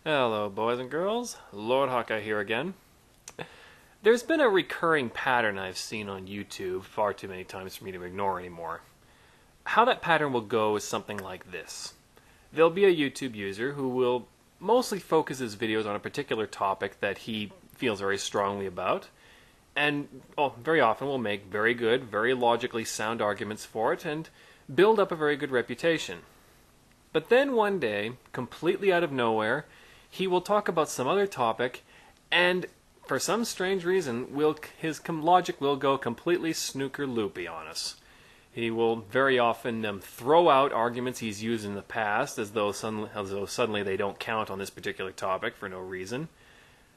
Hello, boys and girls. Lord Hawkeye here again. There's been a recurring pattern I've seen on YouTube far too many times for me to ignore anymore. How that pattern will go is something like this. There'll be a YouTube user who will mostly focus his videos on a particular topic that he feels very strongly about, and very often will make very good, very logically sound arguments for it, and build up a very good reputation. But then one day, completely out of nowhere, he will talk about some other topic, and for some strange reason, his logic will go completely snooker loopy on us. He will very often throw out arguments he's used in the past as though suddenly they don't count on this particular topic for no reason.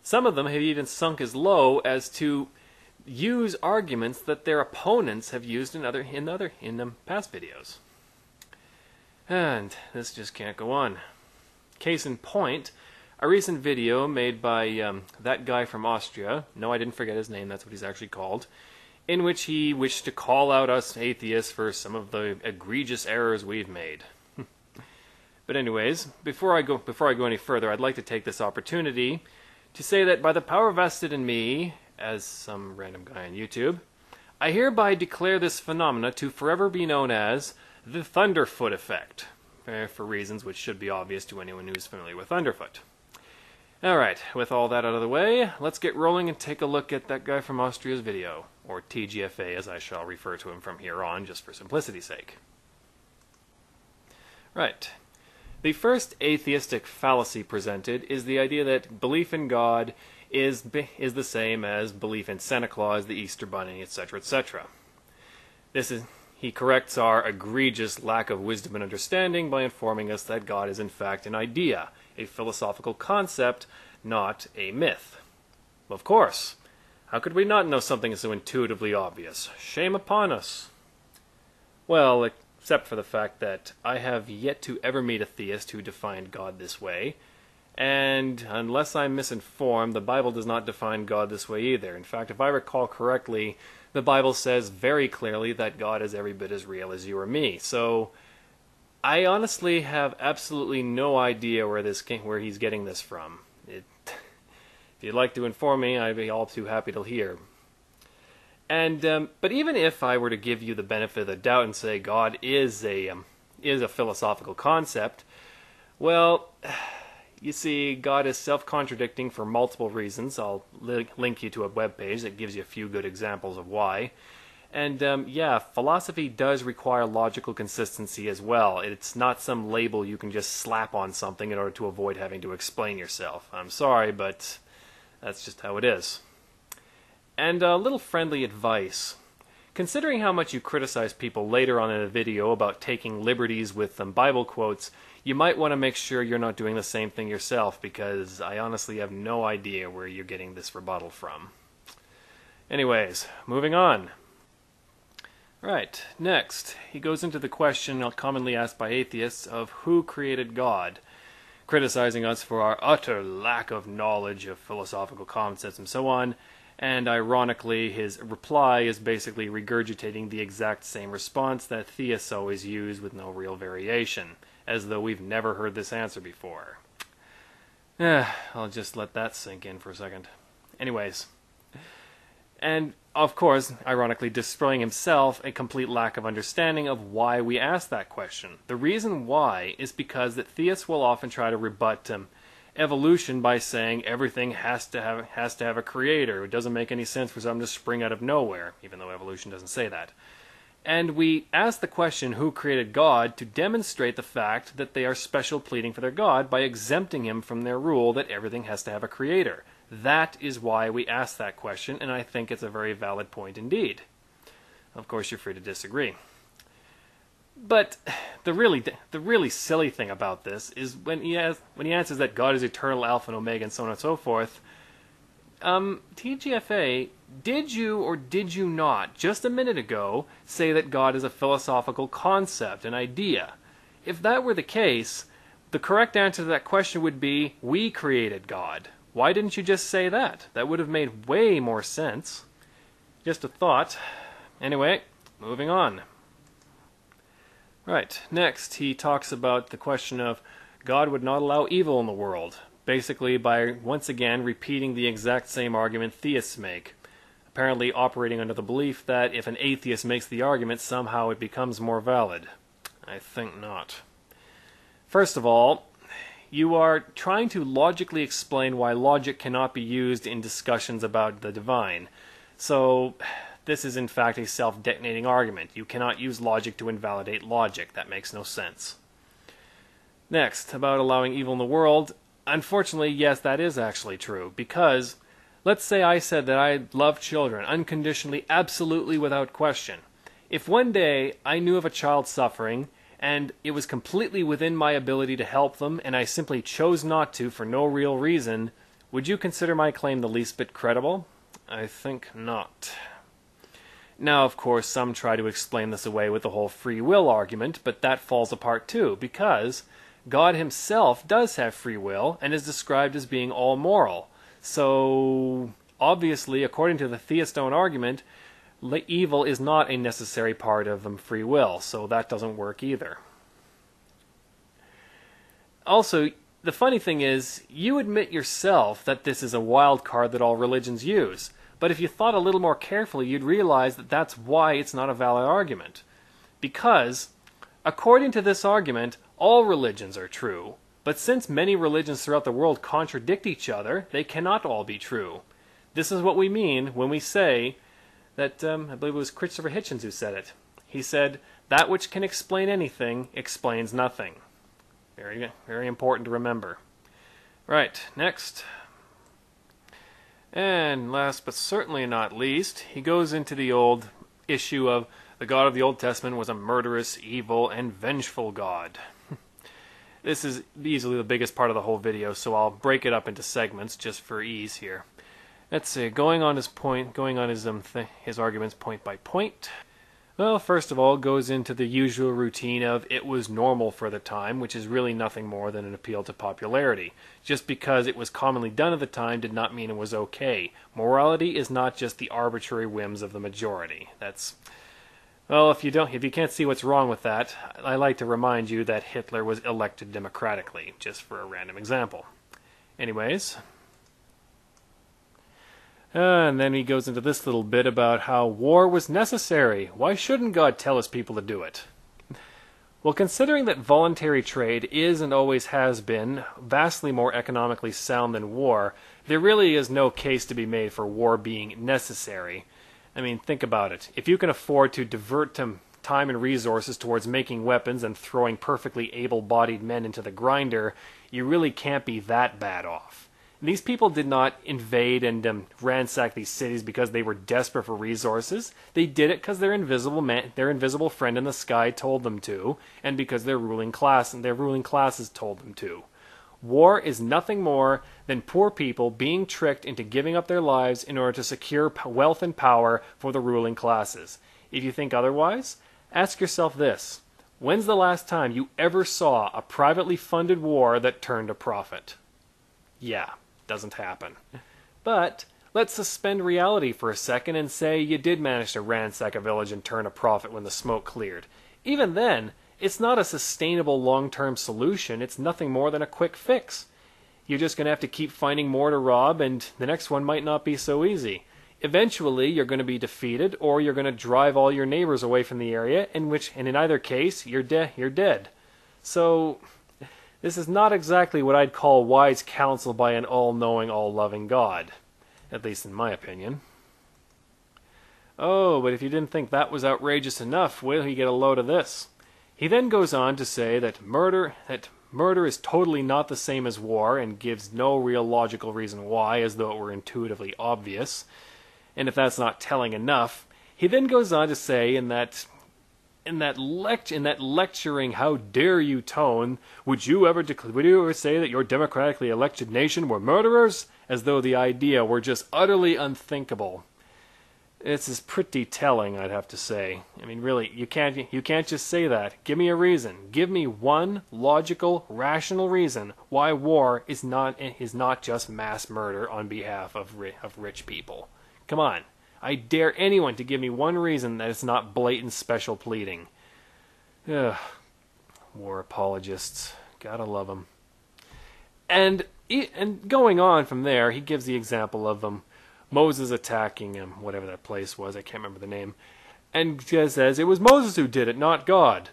Some of them have even sunk as low as to use arguments that their opponents have used in past videos. And this just can't go on. Case in point, a recent video made by that guy from Austria, no, I didn't forget his name, that's what he's actually called, in which he wished to call out us atheists for some of the egregious errors we've made. But anyways, before I go any further, I'd like to take this opportunity to say that by the power vested in me, as some random guy on YouTube, I hereby declare this phenomena to forever be known as the Thunderfoot effect, for reasons which should be obvious to anyone who's familiar with Thunderfoot. Alright, with all that out of the way, let's get rolling and take a look at that guy from Austria's video, or TGFA as I shall refer to him from here on, just for simplicity's sake. Right. The first atheistic fallacy presented is the idea that belief in God is the same as belief in Santa Claus, the Easter Bunny, etc., etc. He corrects our egregious lack of wisdom and understanding by informing us that God is in fact an idea, a philosophical concept, not a myth. Of course. How could we not know something so intuitively obvious? Shame upon us. Well, except for the fact that I have yet to ever meet a theist who defined God this way, and unless I'm misinformed, the Bible does not define God this way either. In fact, if I recall correctly, the Bible says very clearly that God is every bit as real as you or me. So I honestly have absolutely no idea where he's getting this from. If you'd like to inform me, I'd be all too happy to hear. And but even if I were to give you the benefit of the doubt and say God is a philosophical concept, well, you see, God is self-contradicting for multiple reasons. I'll link you to a webpage that gives you a few good examples of why. And yeah, philosophy does require logical consistency as well. It's not some label you can just slap on something in order to avoid having to explain yourself. I'm sorry, but that's just how it is. And a little friendly advice. Considering how much you criticize people later on in a video about taking liberties with Bible quotes, you might want to make sure you're not doing the same thing yourself, because I honestly have no idea where you're getting this rebuttal from. Anyways, moving on. Right, next, he goes into the question commonly asked by atheists of who created God, criticizing us for our utter lack of knowledge of philosophical concepts and so on, and ironically his reply is basically regurgitating the exact same response that theists always use with no real variation, as though we've never heard this answer before. I'll just let that sink in for a second. Anyways. And, of course, ironically displaying himself a complete lack of understanding of why we ask that question. The reason why is because that theists will often try to rebut evolution by saying everything has to have a creator. It doesn't make any sense for something to spring out of nowhere, even though evolution doesn't say that. And we ask the question, who created God, to demonstrate the fact that they are special pleading for their God by exempting him from their rule that everything has to have a creator. That is why we ask that question, and I think it's a very valid point indeed. Of course, you're free to disagree. But the really silly thing about this is when he answers that God is eternal, Alpha and Omega, and so on and so forth. TGFA, did you or did you not, just a minute ago, say that God is a philosophical concept, an idea? If that were the case, the correct answer to that question would be, we created God. Why didn't you just say that? That would have made way more sense. Just a thought. Anyway, moving on. Right, next he talks about the question of God would not allow evil in the world. basically by, once again, repeating the exact same argument theists make, apparently operating under the belief that if an atheist makes the argument, somehow it becomes more valid. I think not. First of all, you are trying to logically explain why logic cannot be used in discussions about the divine. So, this is in fact a self-detonating argument. You cannot use logic to invalidate logic. That makes no sense. Next, about allowing evil in the world. Unfortunately, yes, that is actually true. Because, let's say I said that I love children, unconditionally, absolutely without question. If one day I knew of a child suffering, and it was completely within my ability to help them, and I simply chose not to for no real reason, would you consider my claim the least bit credible? I think not. Now, of course, some try to explain this away with the whole free will argument, but that falls apart too, because God himself does have free will, and is described as being all moral. So, obviously, according to the theist own argument, evil is not a necessary part of free will, so that doesn't work either. Also, the funny thing is, you admit yourself that this is a wild card that all religions use, but if you thought a little more carefully, you'd realize that that's why it's not a valid argument. Because, according to this argument, all religions are true, but since many religions throughout the world contradict each other, they cannot all be true. This is what we mean when we say that, I believe it was Christopher Hitchens who said it. He said, that which can explain anything explains nothing. Very, very important to remember. Right, next. And last but certainly not least, he goes into the old issue of the God of the Old Testament was a murderous, evil, and vengeful God. This is easily the biggest part of the whole video, so I'll break it up into segments just for ease here. Let's see, going on his arguments point by point. Well, first of all, goes into the usual routine of it was normal for the time, which is really nothing more than an appeal to popularity. Just because it was commonly done at the time did not mean it was okay. Morality is not just the arbitrary whims of the majority. That's, well, if you can't see what's wrong with that, I like to remind you that Hitler was elected democratically, just for a random example. Anyways. And then he goes into this little bit about how war was necessary. Why shouldn't God tell his people to do it? Well, considering that voluntary trade is and always has been vastly more economically sound than war, there really is no case to be made for war being necessary. I mean, think about it. If you can afford to divert time and resources towards making weapons and throwing perfectly able-bodied men into the grinder, you really can't be that bad off. These people did not invade and ransack these cities because they were desperate for resources. They did it because their invisible friend in the sky told them to, and because their ruling classes told them to. War is nothing more than poor people being tricked into giving up their lives in order to secure wealth and power for the ruling classes. If you think otherwise, ask yourself this. When's the last time you ever saw a privately funded war that turned a profit? Yeah. Doesn't happen. But let's suspend reality for a second and say you did manage to ransack a village and turn a profit when the smoke cleared. Even then, it's not a sustainable long-term solution. It's nothing more than a quick fix. You're just going to have to keep finding more to rob, and the next one might not be so easy. Eventually, you're going to be defeated, or you're going to drive all your neighbors away from the area, and in either case, you're dead. So this is not exactly what I'd call wise counsel by an all-knowing, all-loving God. At least in my opinion. Oh, but if you didn't think that was outrageous enough, wait till you get a load of this. He then goes on to say that murder is totally not the same as war, and gives no real logical reason why, as though it were intuitively obvious. And if that's not telling enough, he then goes on to say in that lecturing how dare you tone, would you ever say that your democratically elected nation were murderers? As though the idea were just utterly unthinkable. This is pretty telling, I'd have to say. I mean, really, you can't just say that. Give me a reason. Give me one logical, rational reason why war is not just mass murder on behalf of rich people. Come on. I dare anyone to give me one reason that it's not blatant special pleading. Ugh. War apologists. Gotta love them. And And going on from there, he gives the example of Moses attacking whatever that place was. I can't remember the name. And says, it was Moses who did it, not God.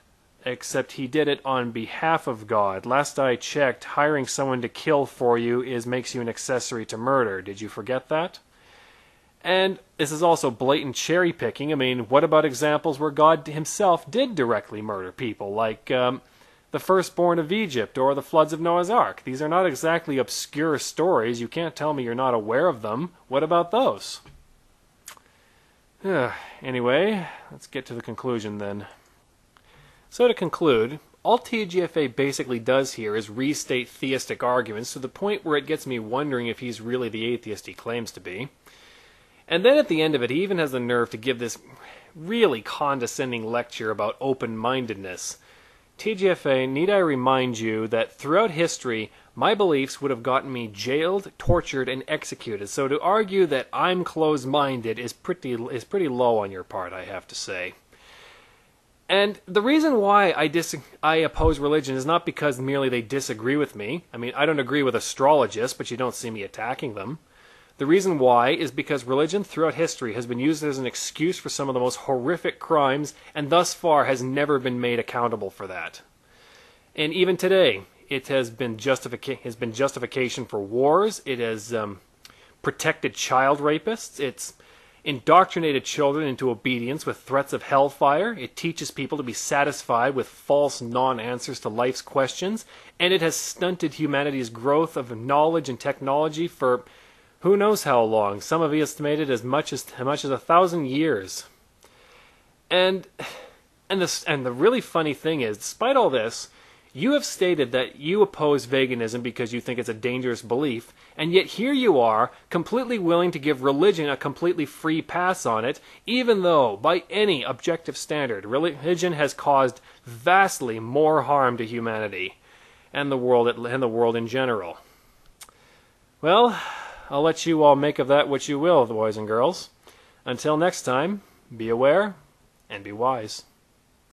Except he did it on behalf of God. Last I checked, hiring someone to kill for you makes you an accessory to murder. Did you forget that? And this is also blatant cherry picking. I mean, what about examples where God himself did directly murder people, like the firstborn of Egypt or the floods of Noah's Ark? These are not exactly obscure stories. You can't tell me you're not aware of them. What about those? Anyway, let's get to the conclusion then. So to conclude, all TGFA basically does here is restate theistic arguments to the point where it gets me wondering if he's really the atheist he claims to be. And then at the end of it, he even has the nerve to give this really condescending lecture about open-mindedness. TGFA, need I remind you that throughout history, my beliefs would have gotten me jailed, tortured, and executed. So to argue that I'm closed-minded is pretty low on your part, I have to say. And the reason why I oppose religion is not because merely they disagree with me. I mean, I don't agree with astrologists, but you don't see me attacking them. The reason why is because religion throughout history has been used as an excuse for some of the most horrific crimes, and thus far has never been made accountable for that. And even today, it has been justification for wars. It has protected child rapists. It's indoctrinated children into obedience with threats of hellfire. It teaches people to be satisfied with false non-answers to life's questions. And it has stunted humanity's growth of knowledge and technology for who knows how long. Some have estimated as much as 1,000 years. And the really funny thing is, despite all this, you have stated that you oppose veganism because you think it's a dangerous belief, and yet here you are, completely willing to give religion a completely free pass on it, even though, by any objective standard, religion has caused vastly more harm to humanity and the world in general. Well, I'll let you all make of that what you will, boys and girls. Until next time, be aware and be wise.